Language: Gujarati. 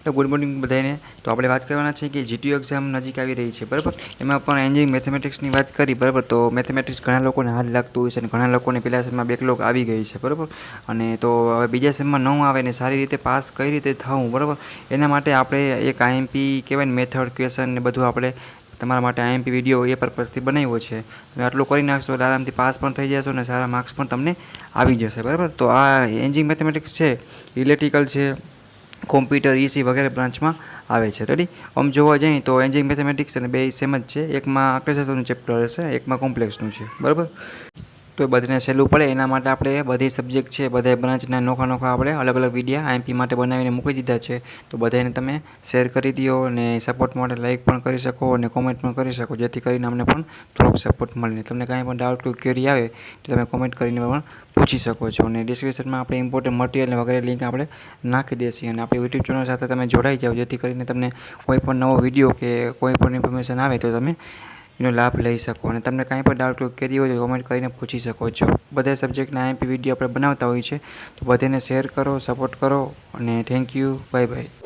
તો ગુડ મોર્નિંગ બધાને। તો આપણે વાત કરવાના છે કે જીટીયુ એક્ઝામ નજીક આવી રહી છે, બરાબર। એમાં પણ એન્જિનિયરિંગ મેથેમેટિક્સની વાત કરી, બરાબર। તો મેથેમેટિક્સ ઘણા લોકોને હાર્ડ લાગતું હોય છે અને ઘણા લોકોને પહેલા સેમમાં બેકલોગ આવી ગઈ છે, બરાબર। અને તો હવે બીજા સેમમાં ન આવે ને સારી રીતે પાસ કઈ રીતે થવું, બરાબર, એના માટે આપણે એક આઈએમપી કહેવાય ને, મેથડ ક્વેશ્ચન ને બધું આપણે તમારા માટે આઈએમપી વિડીયો એ પર્પઝથી બનાવ્યો છે। તમે આટલું કરી નાખશો એટલે આરામથી પાસ પણ થઈ જશો અને સારા માર્ક્સ પણ તમને આવી જશે, બરાબર। તો આ એન્જિનિયરિંગ મેથેમેટિક્સ છે, ઇલેક્ટ્રિકલ છે, કોમ્પ્યુટર ઈસી વગેરે બ્રાન્ચમાં આવે છે। રેડી? આમ જોવા જઈએ તો એન્જિનિયરિંગ મેથેમેટિક્સ અને બે સેમ જ છે। એકમાં આંકડાશાસ્ત્રનું ચેપ્ટર હશે, એકમાં કોમ્પ્લેક્સનું છે, બરાબર। તો એ બધાને સહેલું પડે એના માટે આપણે બધી સબ્જેક્ટ છે, બધા બ્રાન્ચના નોખા આપણે અલગ અલગ વિડીયા આઈએમપી માટે બનાવીને મૂકી દીધા છે। તો બધાને તમે શેર કરી દો અને સપોર્ટ માટે લાઇક પણ કરી શકો અને કોમેન્ટ પણ કરી શકો, જેથી કરીને અમને પણ થોડોક સપોર્ટ મળે। તમને કાંઈ પણ ડાઉટ કોઈ ક્વેરી આવે તો તમે કોમેન્ટ કરીને પણ પૂછી શકો છો। અને ડિસ્ક્રિપ્શનમાં આપણે ઇમ્પોર્ટન્ટ મટીરિયલ વગેરે લિંક આપણે નાખી દઈશું અને આપણી યુટ્યુબ ચેનલ સાથે તમે જોડાઈ જાઓ, જેથી કરીને તમને કોઈ પણ નવો વિડીયો કે કોઈ પણ ઇન્ફોર્મેશન આવે તો તમે એનો લાભ લઈ શકો। અને તમને કાંઈ પણ ડાઉટ કરી હોય તો કોમેન્ટ કરીને પૂછી શકો છો। બધા સબ્જેક્ટના આઈએમપી વિડીયો આપણે બનાવતા હોઈએ છીએ, તો બધાને શેર કરો, સપોર્ટ કરો અને થેન્ક યુ, બાય બાય।